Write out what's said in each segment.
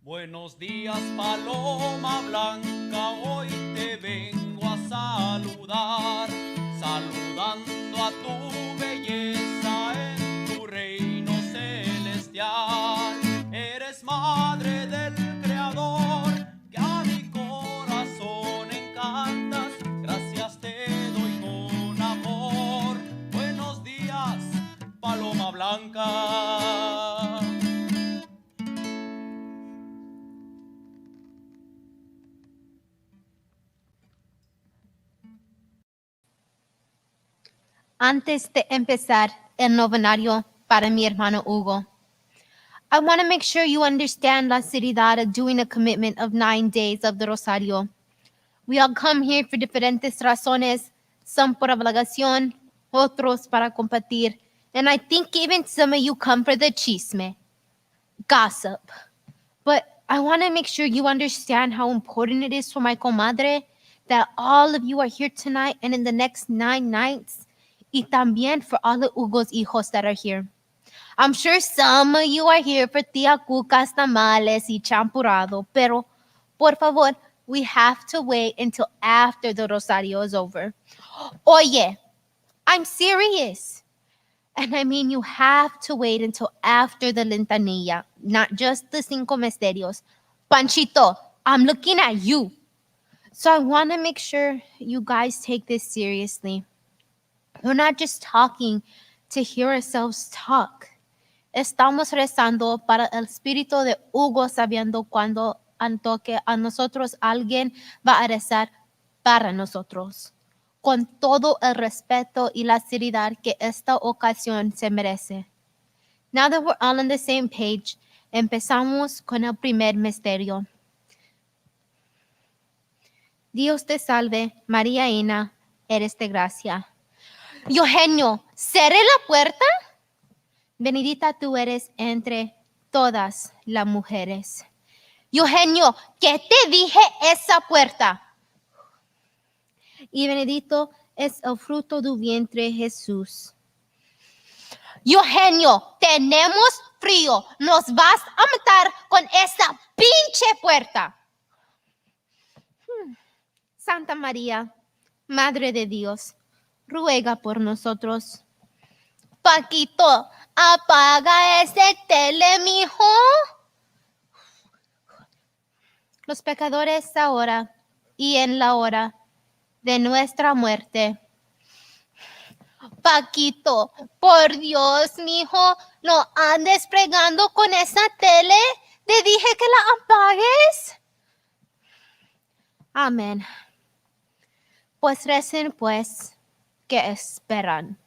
Buenos días, paloma blanca, hoy te vengo a saludar, saludando a tu belleza en tu reino celestial. Eres madre del Creador, que a mi corazón encantas, gracias te doy con amor. Buenos días, paloma blanca. Antes de empezar el novenario para mi hermano Hugo, I want to make sure you understand la seriedad of doing a commitment of 9 days of the Rosario. We all come here for diferentes razones, some por obligación, otros para compartir, and I think even some of you come for the chisme, gossip. But I want to make sure you understand how important it is for my comadre that all of you are here tonight and in the next 9 nights. Y también for all of Hugo's hijos that are here. I'm sure some of you are here for Tía Cuca's tamales y champurrado, pero por favor, we have to wait until after the Rosario is over. Oye, I'm serious. And I mean, you have to wait until after the Lintanilla, not just the Cinco Misterios. Panchito, I'm looking at you. So I want to make sure you guys take this seriously. We're not just talking to hear ourselves talk. Estamos rezando para el espíritu de Hugo, sabiendo cuando antoque a nosotros alguien va a rezar para nosotros, con todo el respeto y la seriedad que esta ocasión se merece. Now that we're all on the same page, empezamos con el primer misterio. Dios te salve, María llena, eres de gracia. Eugenio, ¿cerré la puerta? Benedita tú eres entre todas las mujeres. Eugenio, ¿qué te dije esa puerta? Y bendito es el fruto de tu vientre, Jesús. Eugenio, tenemos frío. Nos vas a matar con esa pinche puerta. Santa María, Madre de Dios, ruega por nosotros. Paquito, apaga ese tele, mijo. Los pecadores ahora y en la hora de nuestra muerte. Paquito, por Dios, mijo, no andes fregando con esa tele. Te dije que la apagues. Amén. Pues recen, pues, que esperan.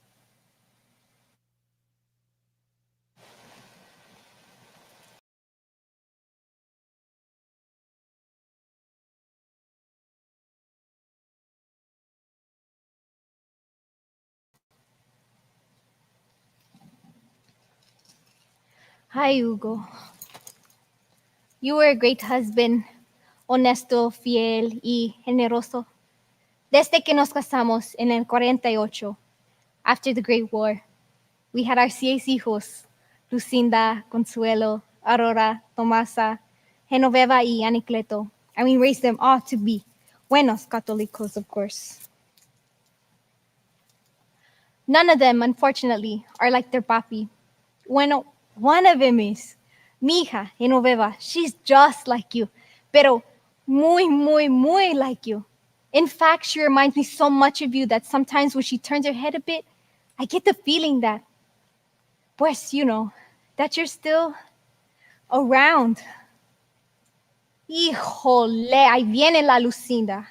Hi, Hugo. You were a great husband, honesto, fiel y generoso. Desde que nos casamos en el 48, after the Great War, we had our 6 hijos, Lucinda, Consuelo, Aurora, Tomasa, Genoveva y Anacleto, and we raised them all to be buenos católicos, of course. None of them, unfortunately, are like their papi. Bueno, one of them is. Mi hija, Genoveva, she's just like you, pero muy, muy, muy like you. In fact, she reminds me so much of you that sometimes when she turns her head a bit, I get the feeling that, pues, you know, that you're still around. Híjole, ahí viene la Lucinda.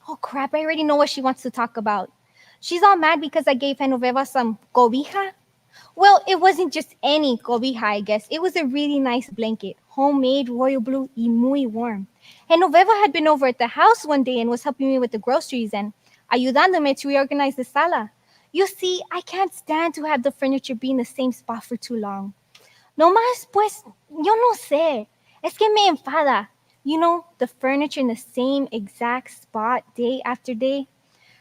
Oh, crap, I already know what she wants to talk about. She's all mad because I gave Genoveva some cobija. Well, it wasn't just any cobija, I guess. It was a really nice blanket, homemade, royal blue, y muy warm. Genoveva had been over at the house one day and was helping me with the groceries and ayudándome to reorganize the sala. You see, I can't stand to have the furniture be in the same spot for too long. No más, pues, yo no sé. Es que me enfada. You know, the furniture in the same exact spot day after day.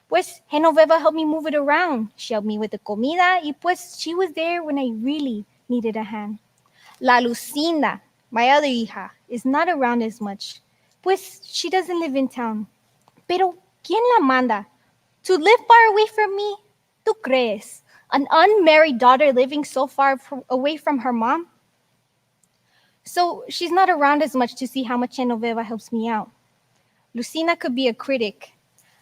Pues, Genoveva helped me move it around. She helped me with the comida, y pues she was there when I really needed a hand. La Lucinda, My other hija is not around as much, pues she doesn't live in town. Pero, ¿quién la manda? To live far away from me? ¿Tú crees? An unmarried daughter living so far away from her mom? So she's not around as much to see how much Genoveva helps me out. Lucina could be a critic.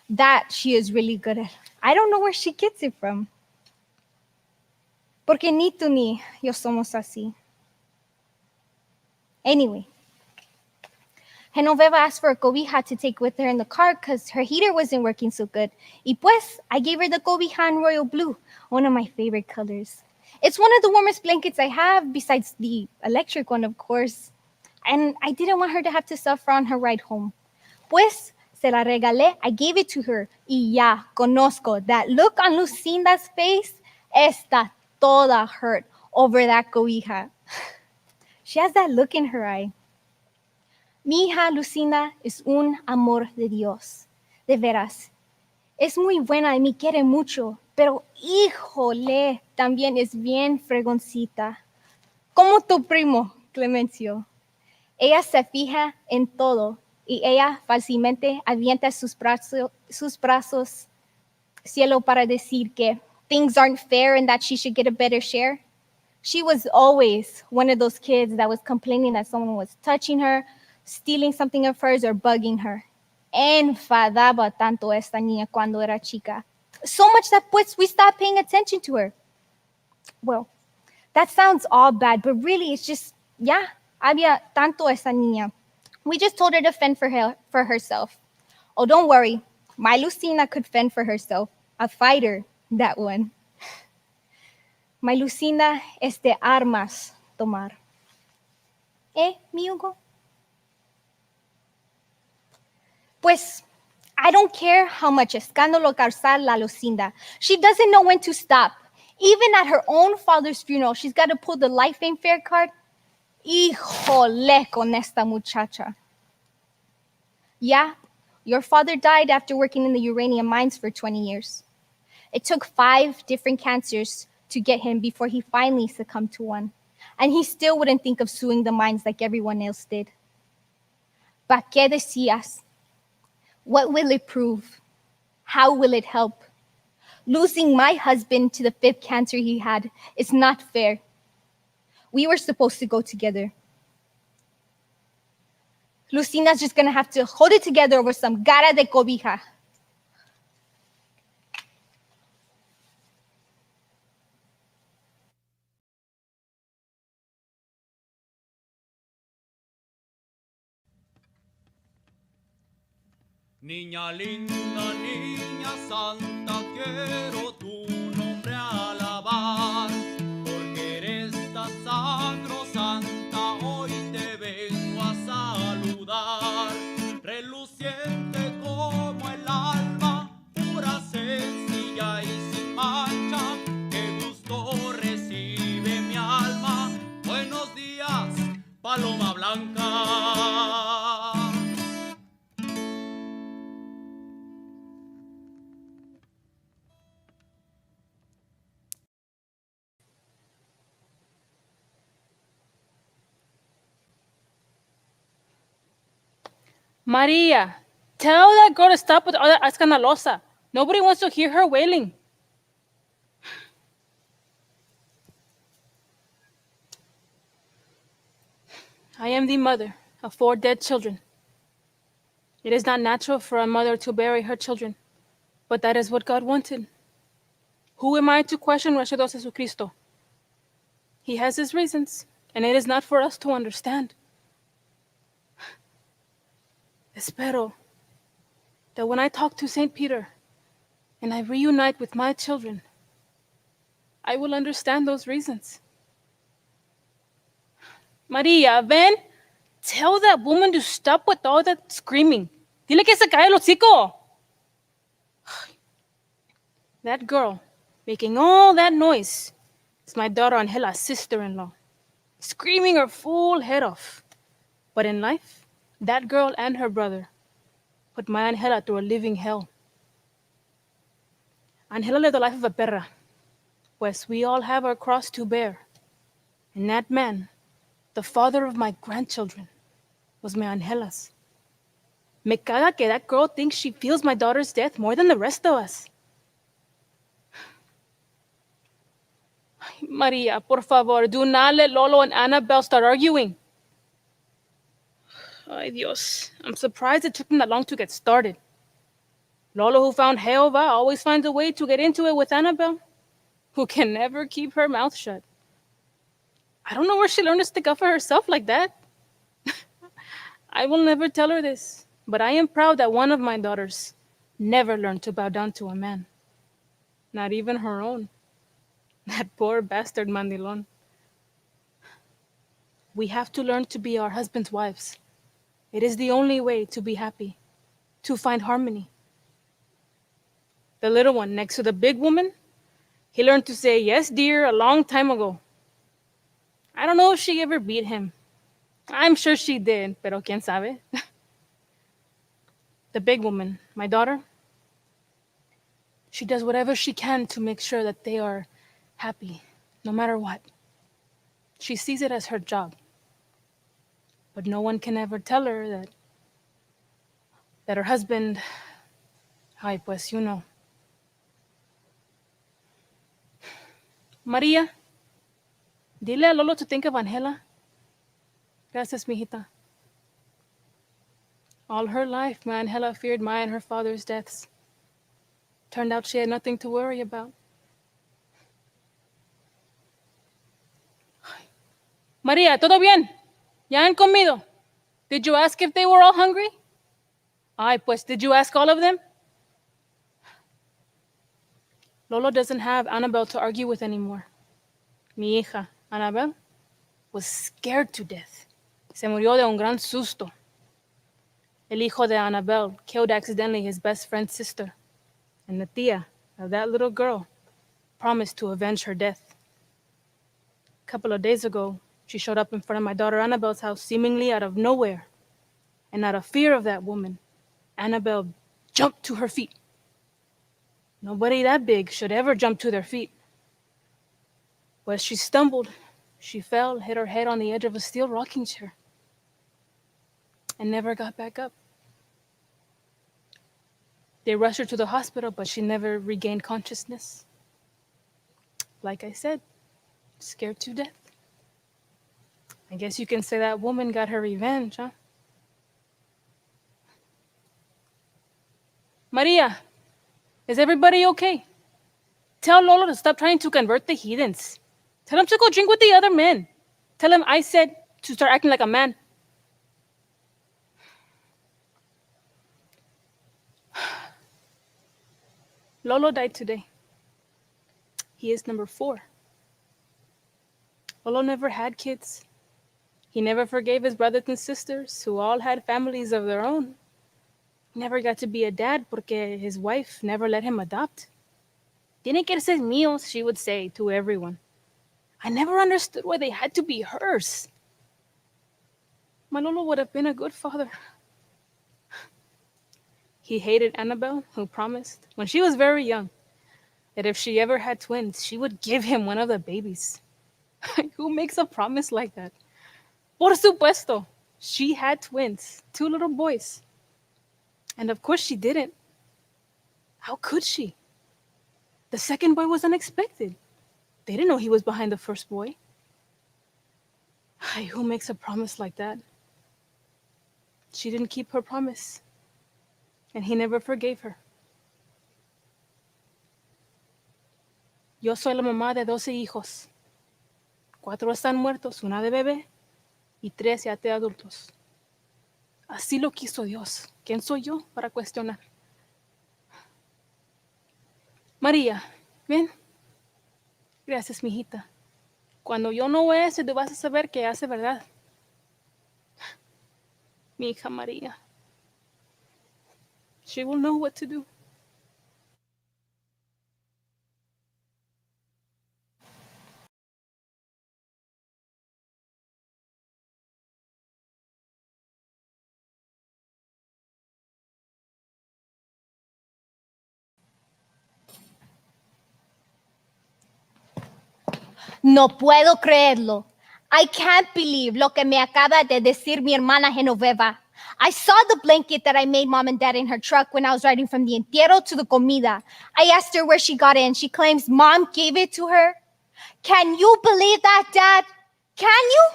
That she is really good at. I don't know where she gets it from. Porque ni tú ni yo somos así. Anyway, Genoveva asked for a cobija to take with her in the car because her heater wasn't working so good. Y pues, I gave her the cobija in royal blue, one of my favorite colors. It's one of the warmest blankets I have, besides the electric one, of course. And I didn't want her to have to suffer on her ride home. Pues, se la regalé, I gave it to her. Y ya, conozco. That look on Lucinda's face, está toda hurt over that cobija. She has that look in her eye. Mi hija Lucina es un amor de Dios. De veras. Es muy buena y me quiere mucho, pero híjole, también es bien fregoncita. Como tu primo, Clemencio. Ella se fija en todo y ella fácilmente avienta sus brazos cielo para decir que things aren't fair and that she should get a better share. She was always one of those kids that was complaining that someone was touching her, stealing something of hers, or bugging her. Enfadaba tanto esta niña cuando era chica. So much that pues we stopped paying attention to her. Well, that sounds all bad, but really it's just, yeah, había tanto esa niña. We just told her to fend for herself. Oh, don't worry. My Lucina could fend for herself. A fighter, that one. My Lucina es de armas tomar. Mi Hugo? Pues, I don't care how much escándalo causar la Lucinda. She doesn't know when to stop. Even at her own father's funeral, she's got to pull the life ain't fair card. Híjole con esta muchacha. Yeah, your father died after working in the uranium mines for 20 years. It took 5 different cancers to get him before he finally succumbed to one. And he still wouldn't think of suing the mines like everyone else did. ¿Pa qué decías? What will it prove? How will it help? Losing my husband to the 5th cancer he had is not fair. We were supposed to go together. Lucina's just gonna have to hold it together over some gara de cobija. Niña linda, niña santa, quiero tu nombre alabar, porque eres tan sacrosanta, hoy te vengo a saludar. Reluciente como el alma, pura, sencilla y sin mancha, qué gusto recibe mi alma. Buenos días, paloma blanca. Maria, tell that girl to stop with all that escandalosa. Nobody wants to hear her wailing. I am the mother of 4 dead children. It is not natural for a mother to bury her children, but that is what God wanted. Who am I to question nuestro Dios Jesucristo? He has his reasons, and it is not for us to understand. Espero that when I talk to St. Peter and I reunite with my children, I will understand those reasons. Maria, ven, tell that woman to stop with all that screaming. Dile que se cae el hocico. That girl making all that noise is my daughter Angela's sister-in-law, screaming her full head off. But in life, that girl and her brother put my Angela through a living hell. Angela lived the life of a perra, pues we all have our cross to bear. And that man the father of my grandchildren, was my Angela's. Me caga que that girl thinks she feels my daughter's death more than the rest of us. Maria, por favor, do not let Lolo and Annabelle start arguing. Ay, Dios. I'm surprised it took them that long to get started. Lolo, who found Jehovah, always finds a way to get into it with Annabelle, who can never keep her mouth shut. I don't know where she learned to stick up for herself like that. I will never tell her this, but I am proud that one of my daughters never learned to bow down to a man. Not even her own. That poor bastard Mandilon. We have to learn to be our husbands' wives. It is the only way to be happy, to find harmony. The little one next to the big woman, he learned to say, yes, dear, a long time ago. I don't know if she ever beat him. I'm sure she did, pero quién sabe. The big woman, my daughter, she does whatever she can to make sure that they are happy, no matter what. She sees it as her job. But no one can ever tell her that her husband, ay, pues, you know. Maria, dile a Lolo to think of Angela. Gracias, mijita. All her life, my Angela feared my and her father's deaths. Turned out she had nothing to worry about. Maria, ¿todo bien? ¿Ya han comido? Did you ask if they were all hungry? Ay, pues, did you ask all of them? Lolo doesn't have Annabelle to argue with anymore. Mi hija, Annabelle, was scared to death. Se murió de un gran susto. El hijo de Annabelle killed accidentally his best friend's sister, and the tía of that little girl promised to avenge her death. A couple of days ago, she showed up in front of my daughter Annabelle's house seemingly out of nowhere, and out of fear of that woman, Annabelle jumped to her feet. Nobody that big should ever jump to their feet. But as she stumbled, she fell, hit her head on the edge of a steel rocking chair, and never got back up. They rushed her to the hospital, but she never regained consciousness. Like I said, scared to death. I guess you can say that woman got her revenge, huh? Maria, is everybody okay? Tell Lolo to stop trying to convert the heathens. Tell him to go drink with the other men. Tell him I said to start acting like a man. Lolo died today. He is number 4. Lolo never had kids. He never forgave his brothers and sisters, who all had families of their own. He never got to be a dad porque his wife never let him adopt. Tiene que ser míos, she would say to everyone. I never understood why they had to be hers. My Lolo would have been a good father. He hated Annabelle, who promised, when she was very young, that if she ever had twins, she would give him one of the babies. Who makes a promise like that? Por supuesto, she had twins, 2 little boys. And of course she didn't. How could she? The second boy was unexpected. They didn't know he was behind the first boy. Who makes a promise like that? She didn't keep her promise, and he never forgave her. Yo soy la mamá de 12 hijos. 4 están muertos, 1 de bebé y 3 ya de adultos. Así lo quiso Dios. ¿Quién soy yo para cuestionar? María, ven. Gracias, mijita. Cuando yo no esté, tú vas a saber que hace verdad. Mi hija María. She will know what to do. No puedo creerlo. I can't believe lo que me acaba de decir mi hermana Genoveva. I saw the blanket that I made Mom and Dad in her truck when I was riding from the entierro to the comida. I asked her where she got it, and she claims Mom gave it to her. Can you believe that, Dad? Can you?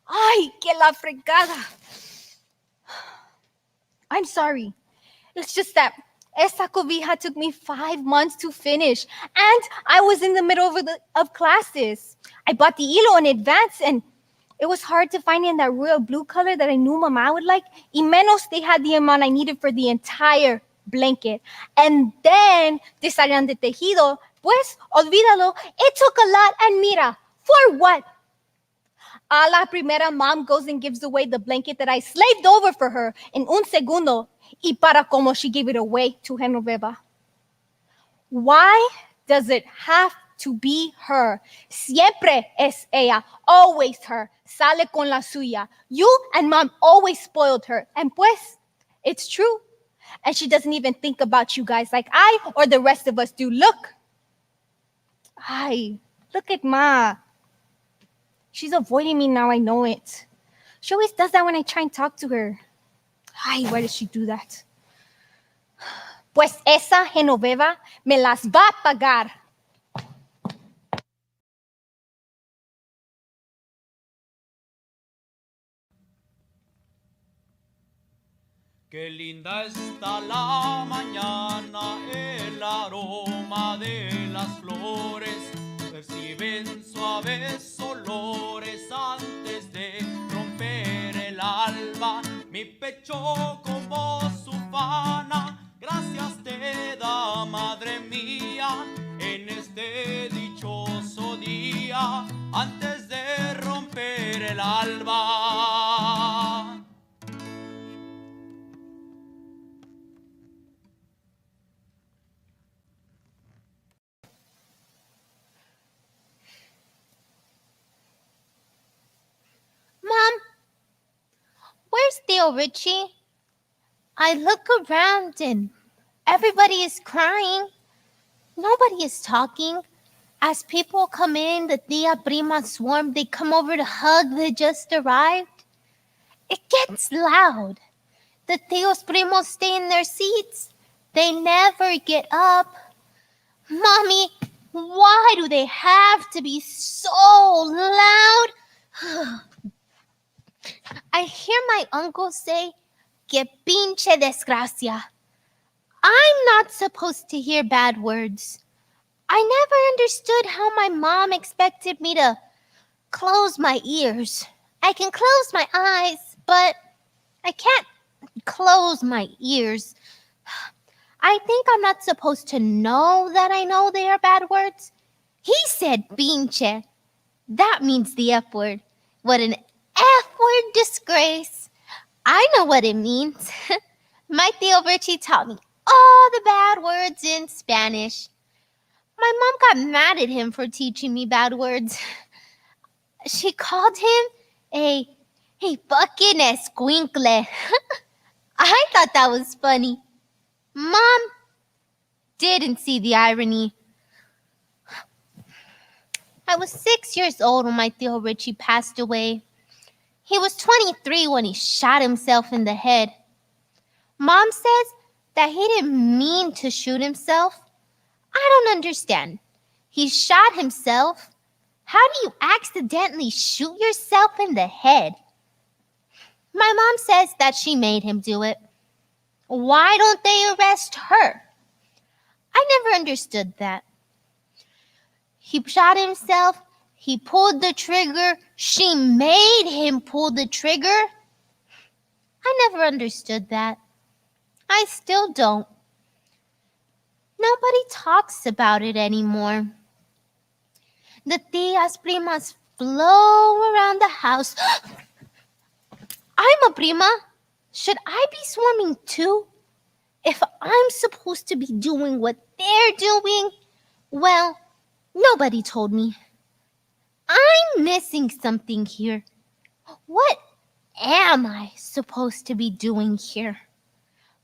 Ay, que la fregada. I'm sorry. It's just that esa cobija took me 5 months to finish, and I was in the middle of classes. I bought the hilo in advance, and it was hard to find it in that royal blue color that I knew Mama would like. Y menos they had the amount I needed for the entire blanket. And then decided de tejido. Pues, olvídalo. It took a lot, and mira, for what? A la primera, Mom goes and gives away the blanket that I slaved over for her in un segundo. Y para como she gave it away to Genoveva. Why does it have to be her? Siempre es ella, always her. Sale con la suya. You and Mom always spoiled her. And pues, it's true. And she doesn't even think about you guys like I or the rest of us do. Look. Ay, look at Ma. She's avoiding me now, I know it. She always does that when I try and talk to her. Ay, why does she do that? Pues esa Genoveva me las va a pagar. Qué linda está la mañana, el aroma de las flores perciben suaves olores antes de romper el alba. Mi pecho como su ufana, gracias te da, madre mía, en este dichoso día antes de romper el alba. Mom, where's Theo Richie? I look around and everybody is crying. Nobody is talking. As people come in, the Tia Prima swarm, they come over to hug the just arrived. It gets loud. The Tios Primos stay in their seats. They never get up. Mommy, why do they have to be so loud? I hear my uncle say, que pinche desgracia. I'm not supposed to hear bad words. I never understood how my mom expected me to close my ears. I can close my eyes, but I can't close my ears. I think I'm not supposed to know that I know they are bad words. He said pinche. That means the F word. What an F-word disgrace. I know what it means. My Theo Richie taught me all the bad words in Spanish. My mom got mad at him for teaching me bad words. She called him a fucking escuincle. I thought that was funny. Mom didn't see the irony. I was 6 years old when my Theo Richie passed away. He was 23 when he shot himself in the head. Mom says that he didn't mean to shoot himself. I don't understand. He shot himself. How do you accidentally shoot yourself in the head? My mom says that she made him do it. Why don't they arrest her? I never understood that. He shot himself. He pulled the trigger. She made him pull the trigger. I never understood that. I still don't. Nobody talks about it anymore. The tias primas flow around the house. I'm a prima. Should I be swarming too? If I'm supposed to be doing what they're doing, well, nobody told me. I'm missing something here. What am I supposed to be doing here?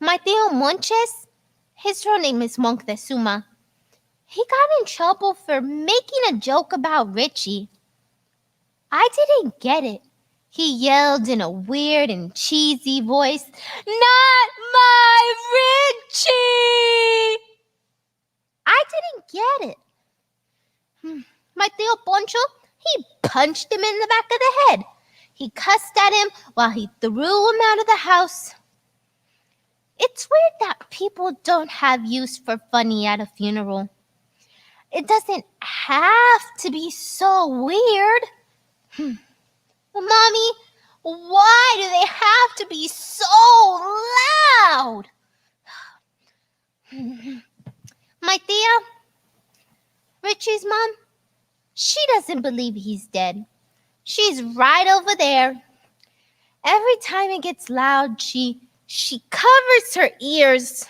My Theo Monches, his real name is Montezuma. He got in trouble for making a joke about Richie. I didn't get it. He yelled in a weird and cheesy voice, "Not my Richie!" I didn't get it. My Tío Poncho, he punched him in the back of the head. He cussed at him while he threw him out of the house. It's weird that people don't have use for funny at a funeral. It doesn't have to be so weird. Mommy, why do they have to be so loud? My Tia, Richie's mom, she doesn't believe he's dead. She's right over there. Every time it gets loud, she covers her ears.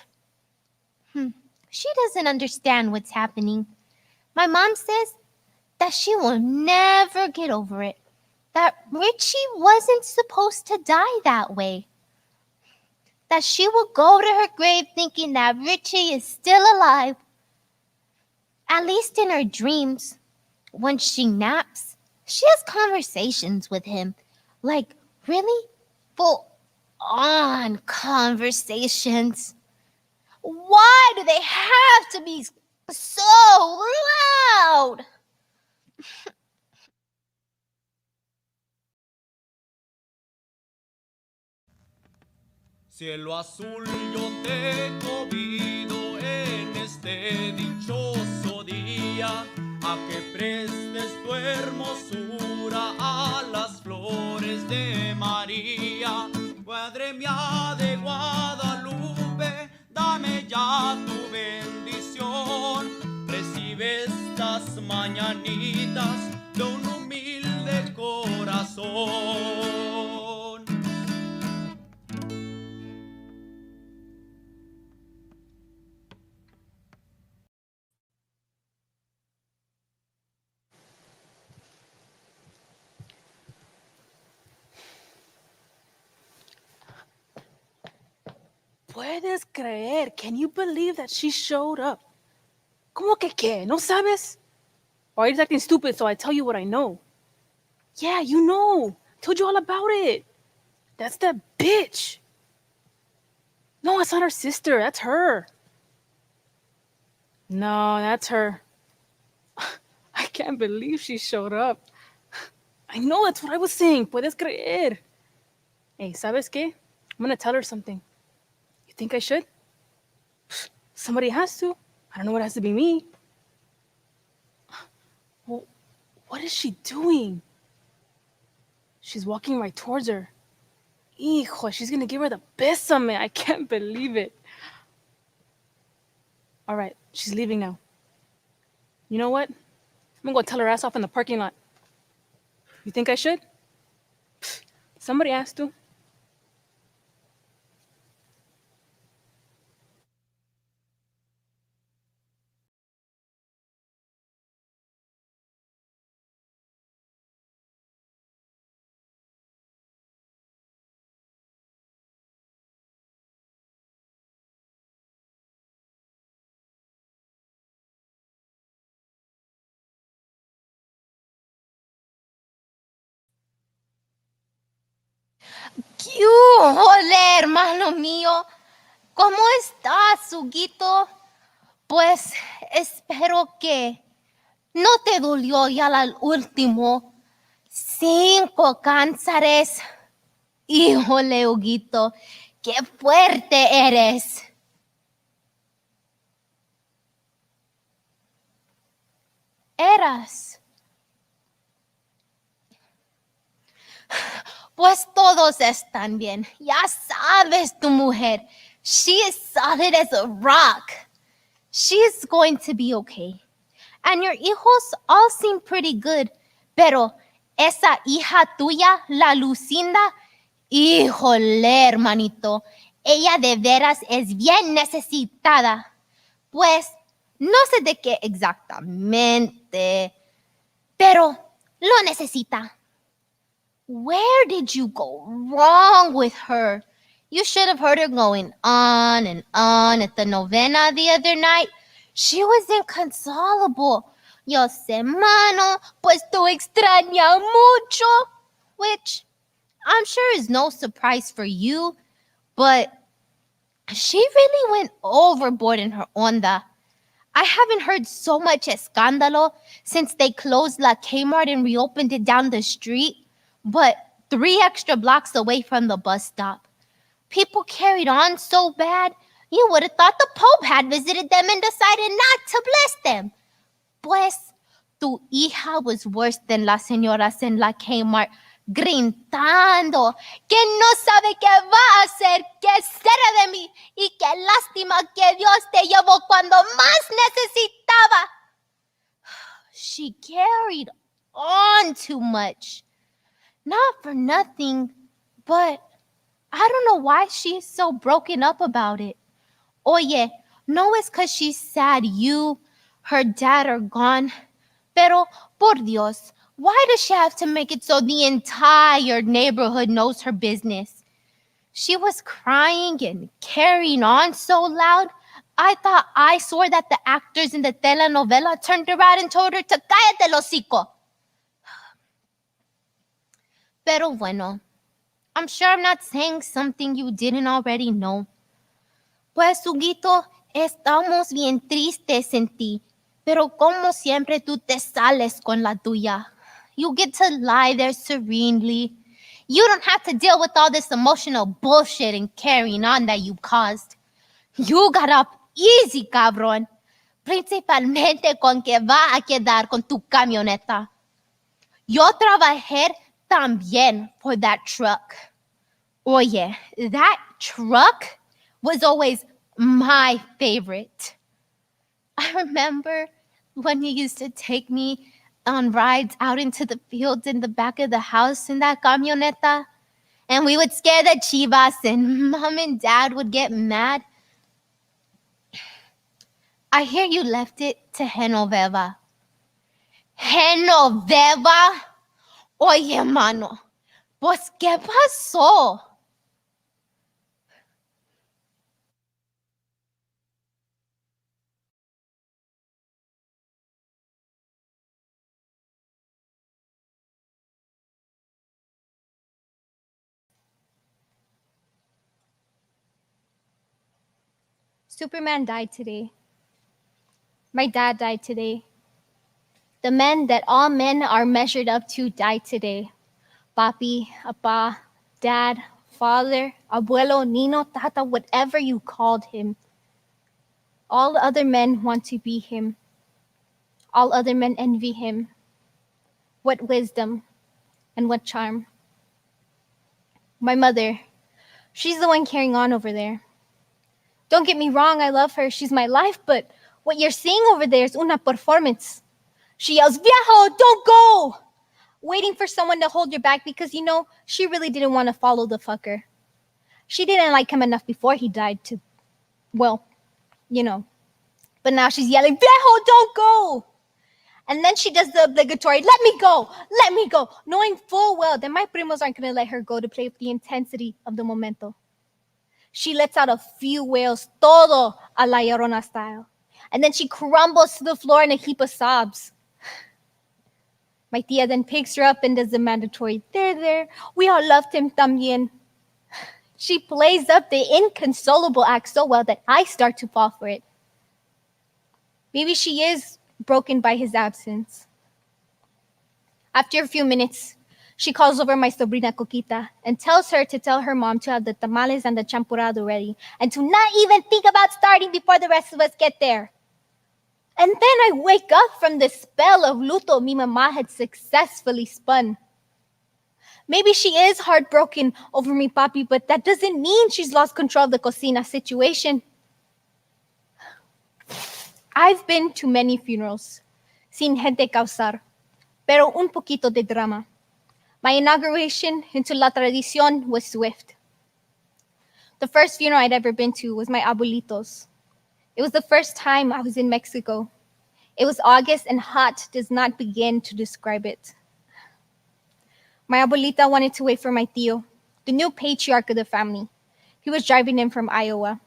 She doesn't understand what's happening. My mom says that she will never get over it, that Richie wasn't supposed to die that way, that she will go to her grave thinking that Richie is still alive, at least in her dreams. When she naps, she has conversations with him, like really full-on conversations. Why do they have to be so loud? Cielo azul, yo te convido en este dichoso día a que prestes tu hermosura a las flores de María. Madre mía de Guadalupe, dame ya tu bendición. Recibe estas mañanitas de un humilde corazón. Puedes creer? Can you believe that she showed up? ¿Cómo que qué? ¿No sabes? Or are you just acting stupid so I tell you what I know? Yeah, you know. Told you all about it. That's that bitch. No, it's not her sister. That's her. No, that's her. I can't believe she showed up. I know, that's what I was saying. Puedes creer? Hey, ¿sabes qué? I'm gonna tell her something. You think I should? Somebody has to. I don't know what has to be me. Well, what is she doing? She's walking right towards her. Hijo, she's gonna give her the bésame. I can't believe it. All right, she's leaving now. You know what? I'm gonna go tell her ass off in the parking lot. You think I should? Somebody has to. Hola, hermano mío. ¿Cómo estás, Huguito? Pues espero que no te dolió ya al último 5 cánceres. Híjole, Huguito, qué fuerte eres. Eras. Pues todos están bien. Ya sabes tu mujer. She is solid as a rock. She is going to be okay. And your hijos all seem pretty good. Pero esa hija tuya, la Lucinda, híjole, hermanito. Ella de veras es bien necesitada. Pues no sé de qué exactamente, pero lo necesita. Where did you go wrong with her? You should have heard her going on and on at the novena the other night. She was inconsolable. Yo sé, mano, pues tú extraña mucho. Which I'm sure is no surprise for you, but she really went overboard in her onda. I haven't heard so much escándalo since they closed La Kmart and reopened it down the street, but 3 extra blocks away from the bus stop. People carried on so bad, you would have thought the Pope had visited them and decided not to bless them. Pues, tu hija was worse than las señoras en la Kmart, gritando que no sabe qué va a hacer, que será de mí y qué lástima que Dios te llevó cuando más necesitaba. She carried on too much. Not for nothing, but I don't know why she's so broken up about it. Oye, no es 'cause she's sad you, her dad are gone. Pero, por Dios, why does she have to make it so the entire neighborhood knows her business? She was crying and carrying on so loud, I thought I swore that the actors in the telenovela turned around and told her to cállate el hocico. Pero bueno, I'm sure I'm not saying something you didn't already know. Pues, Huguito, estamos bien tristes en ti. Pero como siempre tú te sales con la tuya. You get to lie there serenely. You don't have to deal with all this emotional bullshit and carrying on that you caused. You got up easy, cabrón. Principalmente con que va a quedar con tu camioneta. Yo trabajé también for that truck. Oye, that truck was always my favorite. I remember when you used to take me on rides out into the fields in the back of the house in that camioneta, and we would scare the chivas and mom and dad would get mad. I hear you left it to Genoveva. ¿Genoveva? Oye, mano, pues, ¿qué pasó? Superman died today. My dad died today. The men that all men are measured up to died today. Papi, apa, dad, father, abuelo, nino, tata, whatever you called him. All other men want to be him. All other men envy him. What wisdom and what charm. My mother, she's the one carrying on over there. Don't get me wrong, I love her. She's my life, but what you're seeing over there is una performance. She yells, "Viejo, don't go!" Waiting for someone to hold your back because, she really didn't want to follow the fucker. She didn't like him enough before he died to, well, But now she's yelling, "Viejo, don't go!" And then she does the obligatory, let me go, knowing full well that my primos aren't going to let her go to play with the intensity of the momento. She lets out a few wails, todo a la Llorona style. And then she crumbles to the floor in a heap of sobs. My tia then picks her up and does the mandatory, there, we all loved him también. She plays up the inconsolable act so well that I start to fall for it. Maybe she is broken by his absence. After a few minutes, she calls over my sobrina Coquita and tells her to tell her mom to have the tamales and the champurrado ready and to not even think about starting before the rest of us get there. And then I wake up from the spell of luto mi mama had successfully spun. Maybe she is heartbroken over mi papi, but that doesn't mean she's lost control of the cocina situation. I've been to many funerals, sin gente causar, pero un poquito de drama. My inauguration into La Tradición was swift. The first funeral I'd ever been to was my abuelito's. It was the first time I was in Mexico. It was August and hot does not begin to describe it. My abuelita wanted to wait for my tío, the new patriarch of the family. He was driving in from Iowa.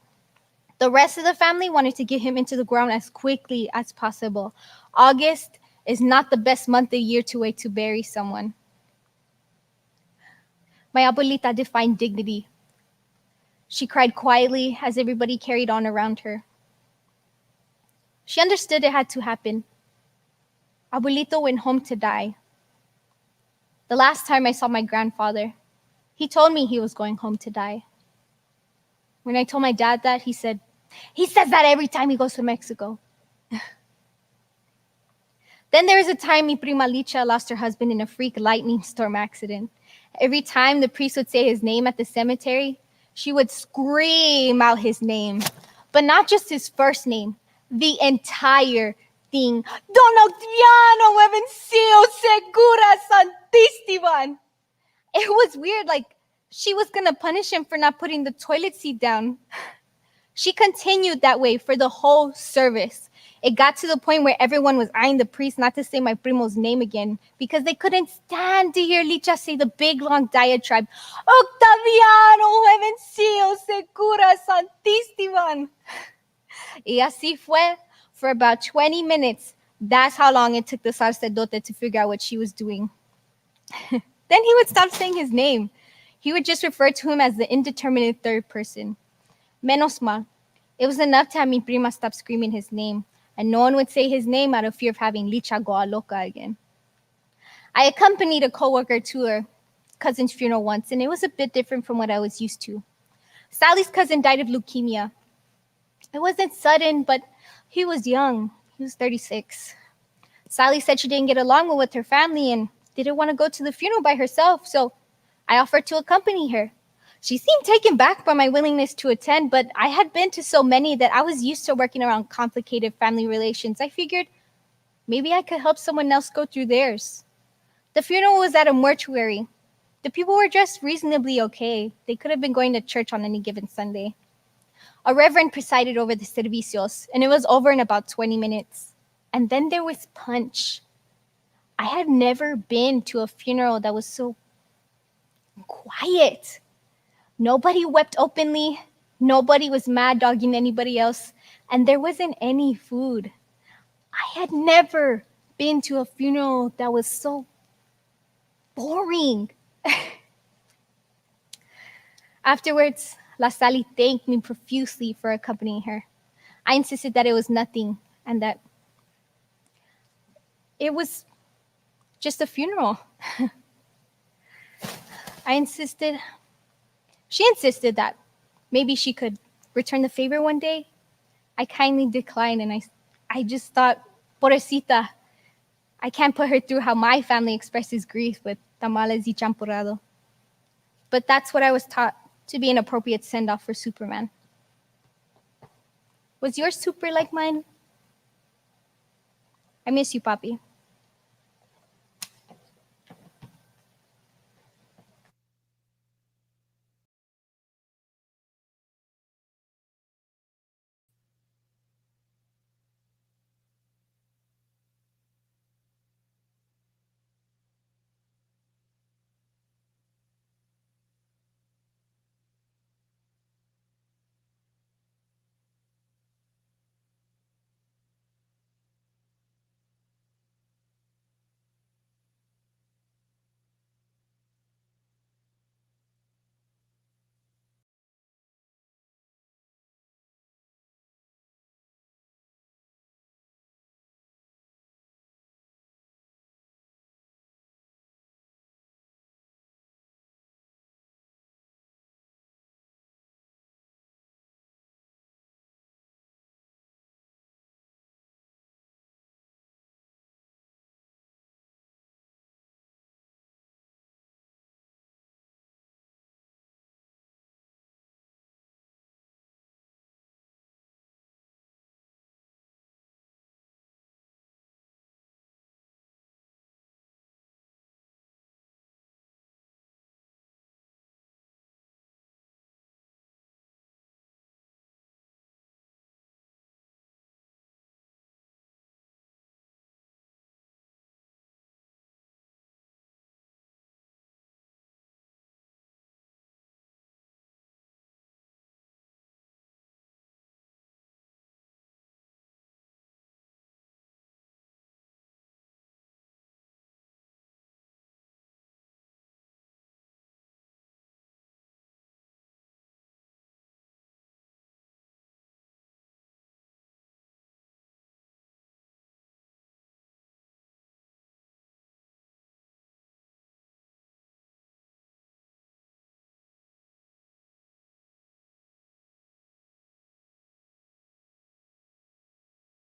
The rest of the family wanted to get him into the ground as quickly as possible. August is not the best month of the year to wait to bury someone. My abuelita defined dignity. She cried quietly as everybody carried on around her. She understood it had to happen. Abuelito went home to die. The last time I saw my grandfather, he told me he was going home to die. When I told my dad that, he said, he says that every time he goes to Mexico. Then there was a time mi prima Licha lost her husband in a freak lightning storm accident. Every time the priest would say his name at the cemetery, she would scream out his name, but not just his first name, the entire thing. Don Octaviano Evencio Segura Santistivan. It was weird, like she was gonna punish him for not putting the toilet seat down. She continued that way for the whole service. It got to the point where everyone was eyeing the priest not to say my primo's name again because they couldn't stand to hear Licha say the big long diatribe, Octaviano Evencio Segura Santistivan. Y así fue for about 20 minutes. That's how long it took the sacerdote to figure out what she was doing. Then he would stop saying his name. He would just refer to him as the indeterminate third person. Menos mal. It was enough to have mi prima stop screaming his name, and no one would say his name out of fear of having Licha go a loca again. I accompanied a coworker to her cousin's funeral once, and it was a bit different from what I was used to. Sally's cousin died of leukemia. It wasn't sudden, but he was young. He was 36. Sally said she didn't get along well with her family and didn't want to go to the funeral by herself, so I offered to accompany her. She seemed taken back by my willingness to attend, but I had been to so many that I was used to working around complicated family relations. I figured maybe I could help someone else go through theirs. The funeral was at a mortuary. The people were dressed reasonably okay. They could have been going to church on any given Sunday. A reverend presided over the servicios, and it was over in about 20 minutes. And then there was punch. I had never been to a funeral that was so quiet. Nobody wept openly. Nobody was mad dogging anybody else. And there wasn't any food. I had never been to a funeral that was so boring. Afterwards, La Sally thanked me profusely for accompanying her. I insisted that it was nothing and that it was just a funeral. She insisted that maybe she could return the favor one day. I kindly declined, and I just thought, pobrecita, I can't put her through how my family expresses grief with tamales y champurrado. But that's what I was taught to be an appropriate send-off for Superman. Was yours super like mine? I miss you, Papi.